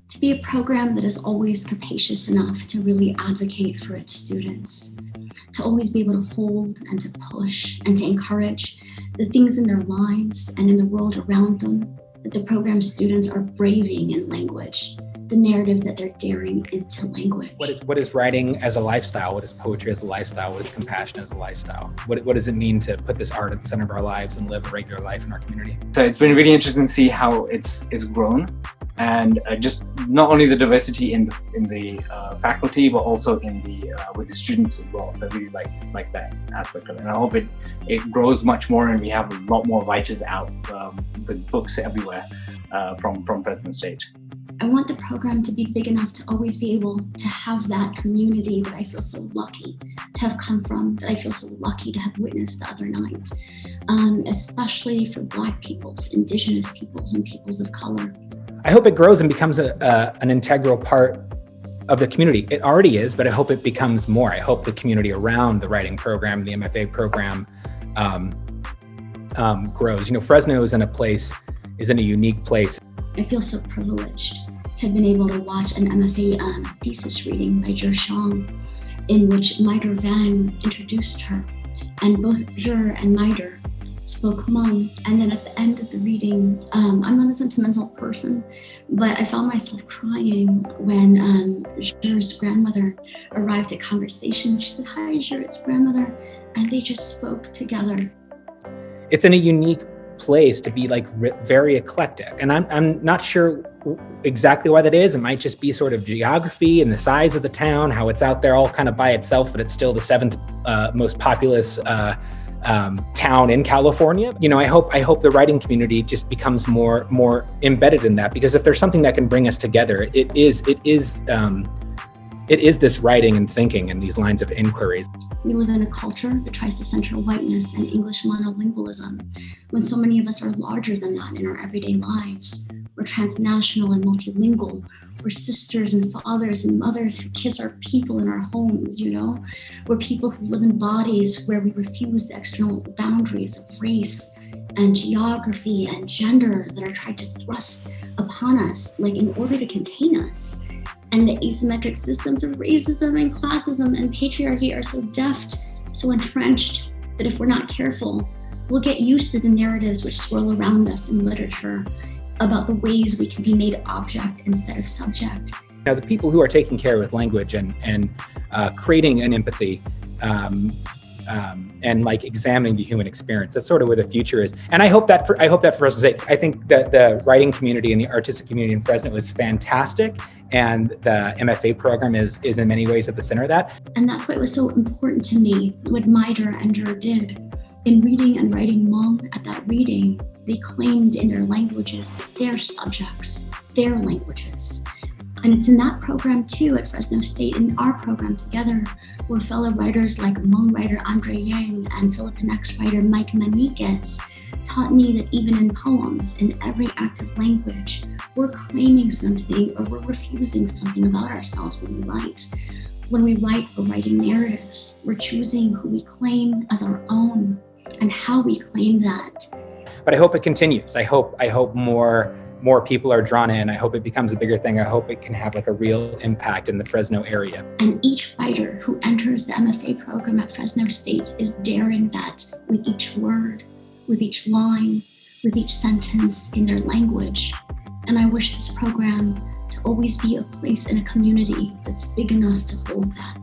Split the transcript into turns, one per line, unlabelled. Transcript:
to be a program that is always capacious enough to really advocate for its students, to always be able to hold and to push and to encourage the things in their lives and in the world around them that the program students are braving in language, the narratives that they're daring into language.
What is writing as a lifestyle? What is poetry as a lifestyle? What is compassion as a lifestyle? What does it mean to put this art at the center of our lives and live a regular life in our community?
So it's been really interesting to see how it's grown, and just not only the diversity in the faculty, but also in the with the students as well. So I really like that aspect of it, and I hope it grows much more, and we have a lot more writers out with books everywhere from Fresno State.
I want the program to be big enough to always be able to have that community that I feel so lucky to have come from, that I feel so lucky to have witnessed the other night, especially for Black peoples, Indigenous peoples, and peoples of color.
I hope it grows and becomes an integral part of the community. It already is, but I hope it becomes more. I hope the community around the writing program, the MFA program, grows. You know, Fresno is in a unique place.
I feel so privileged to have been able to watch an MFA thesis reading by Jer Xiong, in which Maider Vang introduced her, and both Jer and Maider spoke Hmong. And then at the end of the reading, I'm not a sentimental person, but I found myself crying when Jer's grandmother arrived at conversation. She said, "Hi, Jer, it's grandmother," and they just spoke together.
It's in a unique place to be like very eclectic, and I'm not sure exactly why that is. It might just be sort of geography and the size of the town, how it's out there all kind of by itself, but it's still the seventh most populous town in California. You know, I hope the writing community just becomes more embedded in that, because if there's something that can bring us together, it is this writing and thinking and these lines of inquiries.
We live in a culture that tries to center whiteness and English monolingualism, when so many of us are larger than that in our everyday lives. We're transnational and multilingual. We're sisters and fathers and mothers who kiss our people in our homes, you know? We're people who live in bodies where we refuse the external boundaries of race and geography and gender that are tried to thrust upon us, like in order to contain us. And the asymmetric systems of racism and classism and patriarchy are so deft, so entrenched, that if we're not careful, we'll get used to the narratives which swirl around us in literature about the ways we can be made object instead of subject.
Now, the people who are taking care with language and creating an empathy and like examining the human experience, that's sort of where the future is. And I hope that for Fresno State. I think that the writing community and the artistic community in Fresno is fantastic, and the MFA program is in many ways at the center of that.
And that's why it was so important to me what Maider and Jer did. In reading and writing Hmong at that reading, they claimed in their languages their subjects, their languages. And it's in that program too at Fresno State, in our program together, where fellow writers like Hmong writer Andre Yang and Filipinx writer Mike Maniquez taught me that even in poems, in every active language, we're claiming something or we're refusing something about ourselves when we write. When we write, we're writing narratives. We're choosing who we claim as our own and how we claim that.
But I hope it continues. I hope more people are drawn in. I hope it becomes a bigger thing. I hope it can have like a real impact in the Fresno area.
And each writer who enters the MFA program at Fresno State is daring that with each word, with each line, with each sentence in their language. And I wish this program to always be a place in a community that's big enough to hold that.